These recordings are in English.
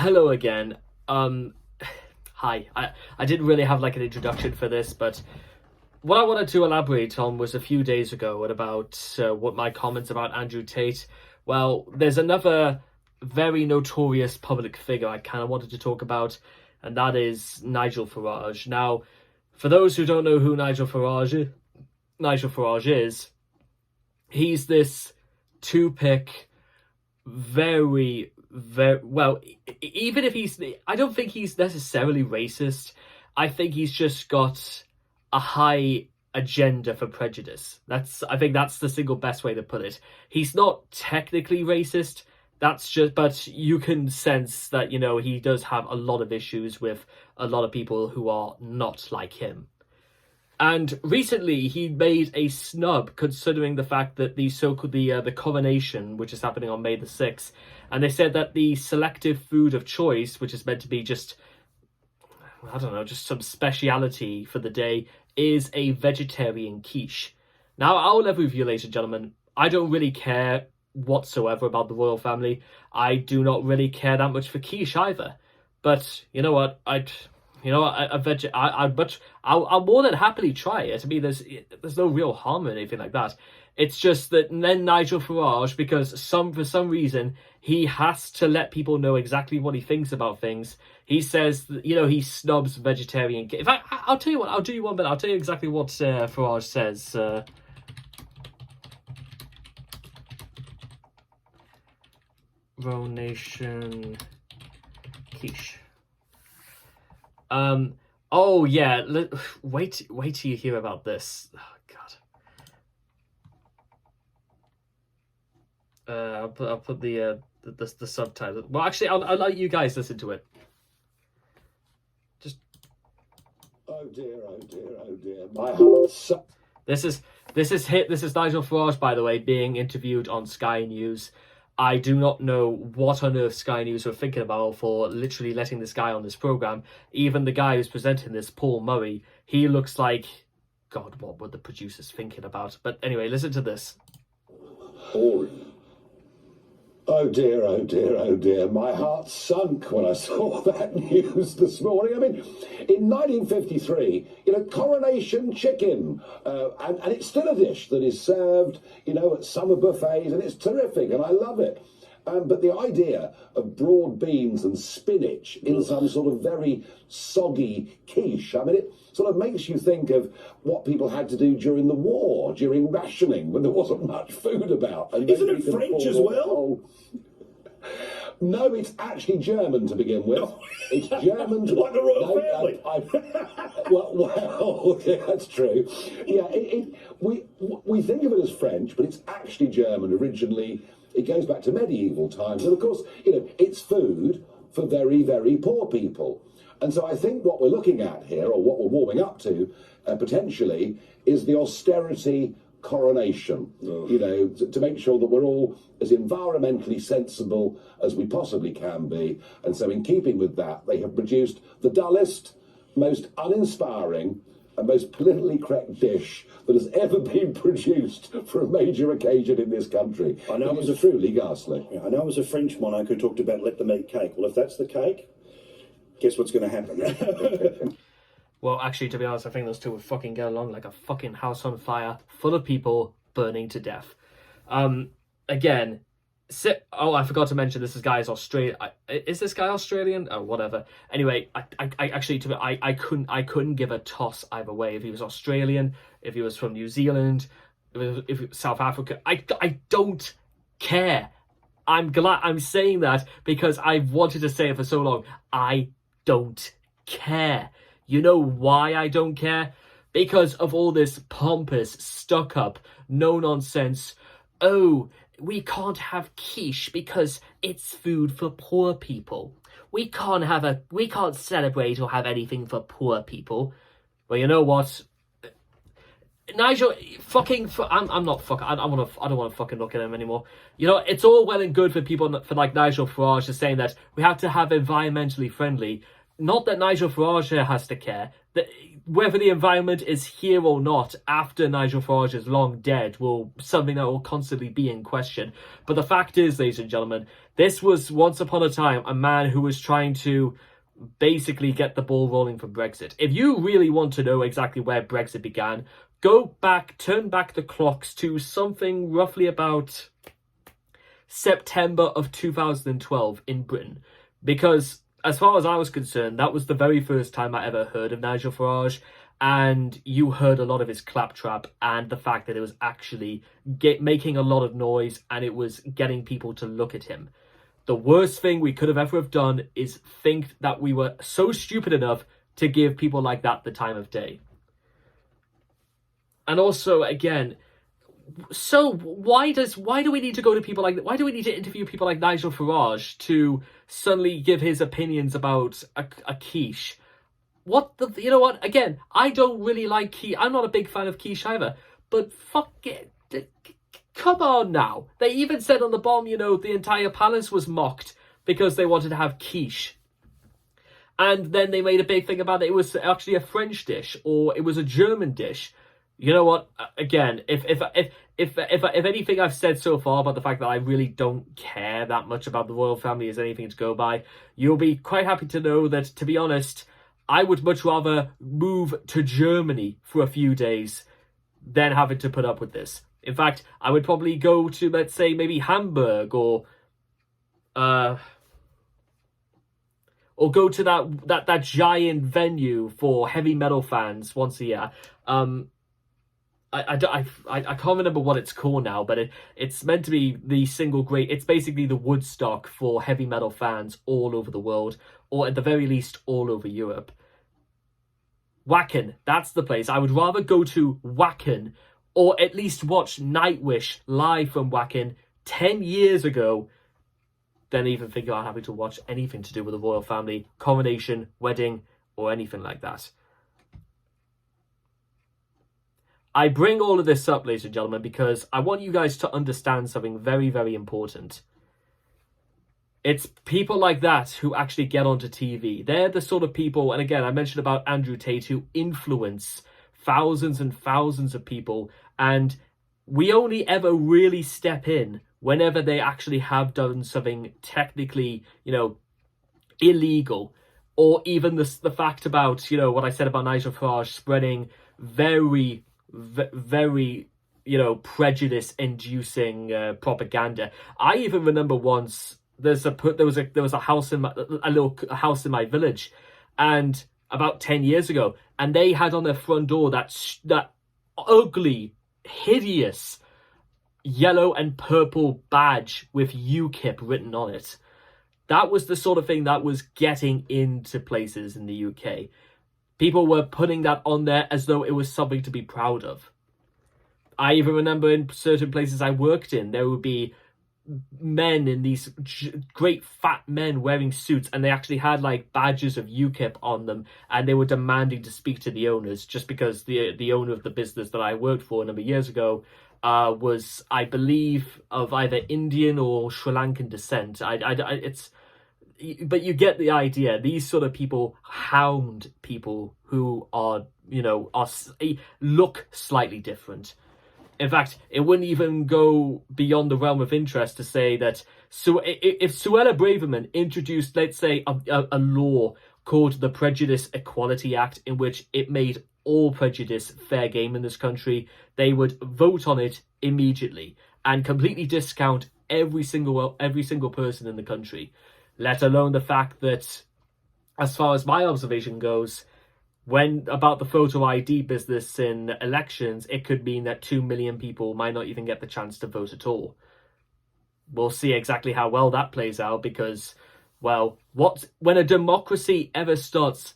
Hello again. Hi. I didn't really have like an introduction for this, but what I wanted to elaborate on was a few days ago about what my comments about Andrew Tate. Well, there's another very notorious public figure I kind of wanted to talk about, and that is Nigel Farage. Now, for those who don't know who Nigel Farage is, he's this two-pick, very well, even if I don't think he's necessarily racist. I think he's just got a high agenda for prejudice. I think that's the single best way to put it. He's not technically racist. But you can sense that, he does have a lot of issues with a lot of people who are not like him. And recently he made a snub considering the fact that the coronation, which is happening on May the 6th, and they said that the selective food of choice, which is meant to be just some speciality for the day, is a vegetarian quiche. Now, I'll level with you, ladies and gentlemen, I don't really care whatsoever about the royal family. I do not really care that much for quiche either. But you know what? I'll more than happily try it. I mean, there's no real harm in anything like that. It's just that then Nigel Farage, because for some reason he has to let people know exactly what he thinks about things. He says that, he snubs vegetarian. In fact, I'll tell you what. I'll do you one minute. I'll tell you exactly what Farage says. Royal Nation quiche. Oh yeah. Wait till you hear about this. Oh God. I'll put the subtitle. Well, actually, I'll let you guys listen to it. Just. Oh dear, oh dear, oh dear. My heart's. This is Nigel Farage, by the way, being interviewed on Sky News. I do not know what on earth Sky News were thinking about for literally letting this guy on this program. Even the guy who's presenting this, Paul Murray, he looks like, God, what were the producers thinking about? But anyway, listen to this. Oh dear, oh dear, oh dear. My heart sunk when I saw that news this morning. I mean, in 1953, coronation chicken, and it's still a dish that is served, at summer buffets, and it's terrific, and I love it. But the idea of broad beans and spinach in some sort of very soggy quiche, I mean, it sort of makes you think of what people had to do during the war, during rationing, when there wasn't much food about. And isn't it French as well? No, it's actually German to begin with. No. It's German. Like the royal family. Well, yeah, that's true. Yeah, we think of it as French, but it's actually German originally. It goes back to medieval times. And of course, it's food for very, very poor people. And so I think what we're looking at here, or what we're warming up to, potentially, is the austerity coronation, to make sure that we're all as environmentally sensible as we possibly can be. And so in keeping with that, they have produced the dullest, most uninspiring, and most politically correct dish that has ever been produced for a major occasion in this country. I know it was truly ghastly. I know it was a French monarch who talked about let them eat cake. Well, if that's the cake, guess what's going to happen? Well, actually, to be honest, I think those two would fucking get along like a fucking house on fire, full of people burning to death. Again, I forgot to mention this guy is Australian. Is this guy Australian? Oh, whatever. Anyway, I couldn't give a toss either way. If he was Australian, if he was from New Zealand, if South Africa, I don't care. I'm glad I'm saying that because I've wanted to say it for so long. I don't care. You know why I don't care? Because of all this pompous, stuck-up, no-nonsense, oh, we can't have quiche because it's food for poor people. We can't celebrate or have anything for poor people. Well, you know what? Nigel, I'm not fucking. I don't want to fucking look at him anymore. It's all well and good for people like Nigel Farage just saying that we have to have environmentally friendly. not that Nigel Farage has to care. That whether the environment is here or not after Nigel Farage is long dead will something that will constantly be in question. But the fact is, ladies and gentlemen, this was once upon a time a man who was trying to basically get the ball rolling for Brexit. If you really want to know exactly where Brexit began, go back, turn back the clocks to something roughly about September of 2012 in Britain. Because as far as I was concerned, that was the very first time I ever heard of Nigel Farage, and you heard a lot of his claptrap and the fact that it was actually making a lot of noise and it was getting people to look at him. The worst thing we could have ever have done is think that we were so stupid enough to give people like that the time of day. And also, again, so why do we need to go to people like that? Why do we need to interview people like Nigel Farage to suddenly give his opinions about a quiche? You know what? Again, I don't really like quiche. I'm not a big fan of quiche either. But fuck it. Come on now. They even said on the bomb, the entire palace was mocked because they wanted to have quiche. And then they made a big thing about it was actually a French dish or it was a German dish. You know what? Again, if anything I've said so far about the fact that I really don't care that much about the royal family is anything to go by, you'll be quite happy to know that, to be honest, I would much rather move to Germany for a few days than having to put up with this. In fact, I would probably go to, let's say, maybe Hamburg or go to that giant venue for heavy metal fans once a year. I can't remember what it's called now, but it's meant to be the single great. It's basically the Woodstock for heavy metal fans all over the world, or at the very least all over Europe. Wacken, that's the place. I would rather go to Wacken, or at least watch Nightwish live from Wacken 10 years ago, than even think about having to watch anything to do with the royal family, coronation, wedding, or anything like that. I bring all of this up, ladies and gentlemen, because I want you guys to understand something very, very important. It's people like that who actually get onto TV. They're the sort of people, and again, I mentioned about Andrew Tate, who influence thousands and thousands of people, and we only ever really step in whenever they actually have done something technically, illegal, or even the fact about, what I said about Nigel Farage spreading very prejudice-inducing propaganda. I even remember once there was a house in a house in my village, and about 10 years ago, and they had on their front door that ugly, hideous yellow and purple badge with UKIP written on it. That was the sort of thing that was getting into places in the UK. People were putting that on there as though it was something to be proud of. I even remember in certain places I worked in, there would be men in these great fat men wearing suits, and they actually had like badges of UKIP on them, and they were demanding to speak to the owners, just because the owner of the business that I worked for a number of years ago was, I believe, of either Indian or Sri Lankan descent. But you get the idea. These sort of people hound people who are, look slightly different. In fact, it wouldn't even go beyond the realm of interest to say that if Suella Braverman introduced, let's say, a law called the Prejudice Equality Act, in which it made all prejudice fair game in this country, they would vote on it immediately and completely discount every single person in the country. Let alone the fact that, as far as my observation goes, when about the photo ID business in elections, it could mean that 2 million people might not even get the chance to vote at all. We'll see exactly how well that plays out, because, well, when a democracy ever starts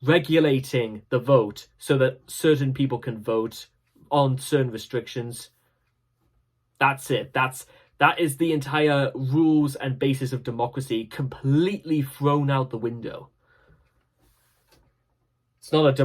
regulating the vote so that certain people can vote on certain restrictions, that's it. That is the entire rules and basis of democracy completely thrown out the window. It's not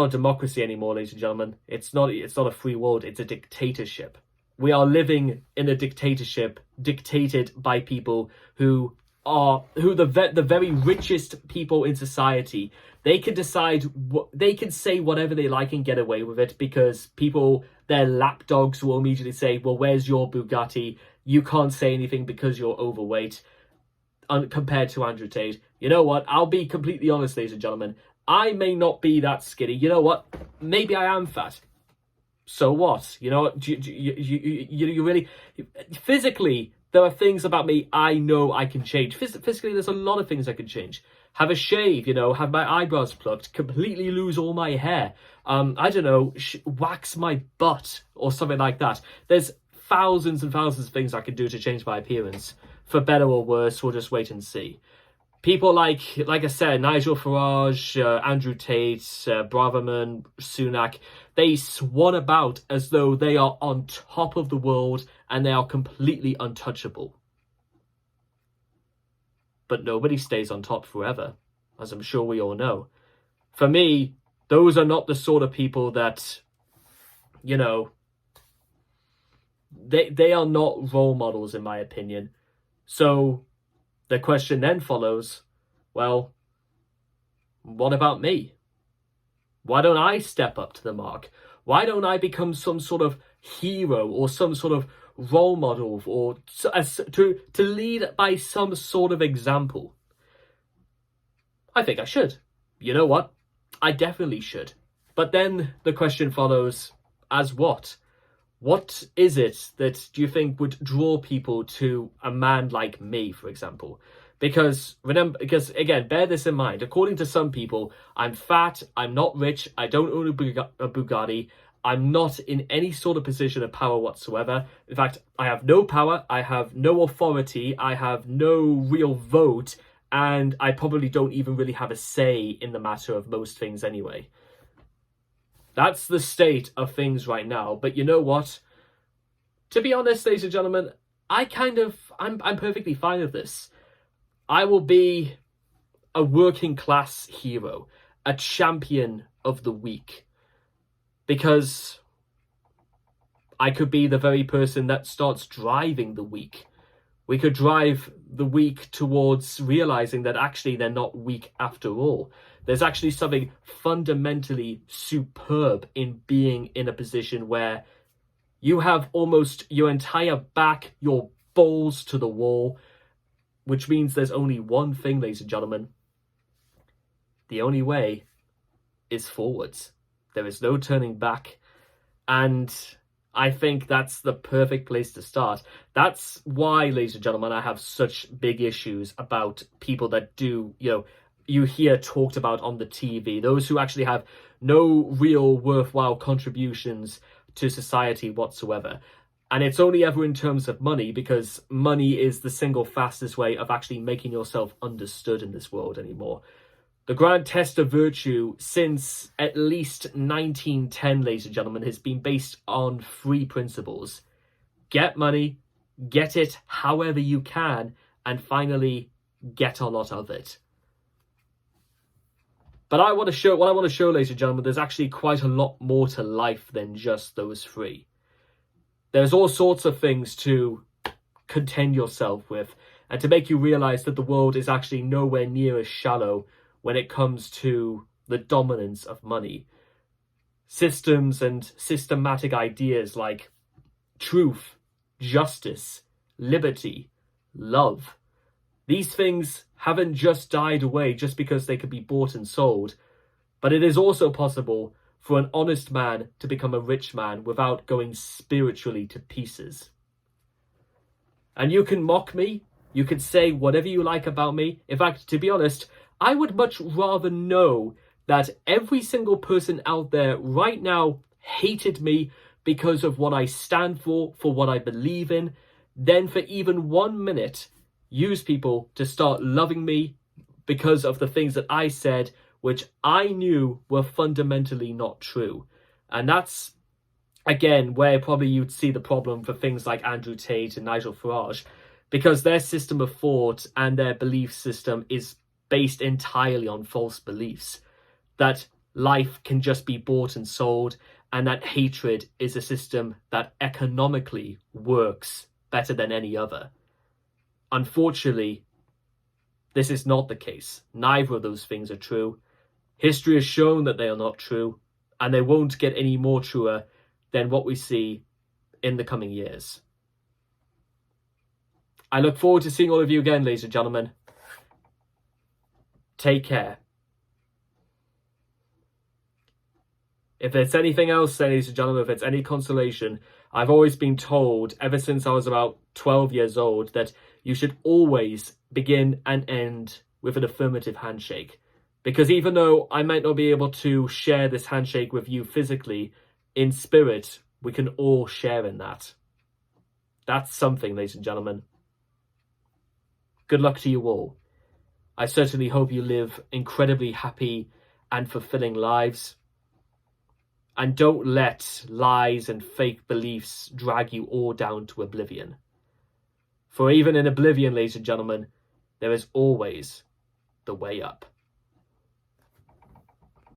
a democracy anymore, ladies and gentlemen. It's not a free world. It's a dictatorship. We are living in a dictatorship dictated by people who are who the very richest people in society. They can decide they can say whatever they like and get away with it because people, their lapdogs, will immediately say, "Well, where's your Bugatti? You can't say anything because you're overweight." Compared to Andrew Tate, you know what? I'll be completely honest, ladies and gentlemen. I may not be that skinny. You know what? Maybe I am fat. So what? You know, you really physically. There are things about me I know I can change. Physically, there's a lot of things I can change. Have a shave, you know, have my eyebrows plucked, completely lose all my hair. I don't know, wax my butt or something like that. There's thousands and thousands of things I can do to change my appearance. For better or worse, we'll just wait and see. People like I said, Nigel Farage, Andrew Tate, Braverman, Sunak, they swan about as though they are on top of the world and they are completely untouchable. But nobody stays on top forever, as I'm sure we all know. For me, those are not the sort of people that, you know, they are not role models in my opinion. So the question then follows, well, what about me? Why don't I step up to the mark? Why don't I become some sort of hero or some sort of role model or to lead by some sort of example? I think I should. You know what? I definitely should. But then the question follows, as what? What is it that do you think would draw people to a man like me, for example? Because again, bear this in mind. According to some people, I'm fat, I'm not rich, I don't own a Bugatti, I'm not in any sort of position of power whatsoever. In fact, I have no power, I have no authority, I have no real vote, and I probably don't even really have a say in the matter of most things anyway. That's the state of things right now. But you know what? To be honest, ladies and gentlemen, I'm perfectly fine with this. I will be a working class hero, a champion of the weak, because I could be the very person that starts driving the weak. We could drive the weak towards realizing that actually they're not weak after all. There's actually something fundamentally superb in being in a position where you have almost your entire back, your balls to the wall, which means there's only one thing, ladies and gentlemen. The only way is forwards. There is no turning back. And I think that's the perfect place to start. That's why, ladies and gentlemen, I have such big issues about people that do, you hear talked about on the TV, those who actually have no real worthwhile contributions to society whatsoever. And it's only ever in terms of money, because money is the single fastest way of actually making yourself understood in this world anymore. The grand test of virtue since at least 1910, ladies and gentlemen, has been based on 3 principles. Get money, get it however you can, and finally, get a lot of it. But what I want to show, ladies and gentlemen, there's actually quite a lot more to life than just those 3. There's all sorts of things to contend yourself with and to make you realize that the world is actually nowhere near as shallow when it comes to the dominance of money. Systems and systematic ideas like truth, justice, liberty, love. These things haven't just died away just because they could be bought and sold, but it is also possible for an honest man to become a rich man without going spiritually to pieces. And you can mock me, you can say whatever you like about me. In fact, to be honest, I would much rather know that every single person out there right now hated me because of what I stand for what I believe in, than for even 1 minute use people to start loving me because of the things that I said, which I knew were fundamentally not true. And that's, again, where probably you'd see the problem for things like Andrew Tate and Nigel Farage, because their system of thought and their belief system is based entirely on false beliefs. That life can just be bought and sold, and that hatred is a system that economically works better than any other. Unfortunately, This is not the case. Neither of those things are true. History has shown that they are not true, and they won't get any more truer than what we see in the coming years. I look forward to seeing all of you again, ladies and gentlemen. Take care. If it's anything else, ladies and gentlemen, if it's any consolation, I've always been told, ever since I was about 12 years old, that you should always begin and end with an affirmative handshake. Because even though I might not be able to share this handshake with you physically, in spirit, we can all share in that. That's something, ladies and gentlemen. Good luck to you all. I certainly hope you live incredibly happy and fulfilling lives. And don't let lies and fake beliefs drag you all down to oblivion. For even in oblivion, ladies and gentlemen, there is always the way up.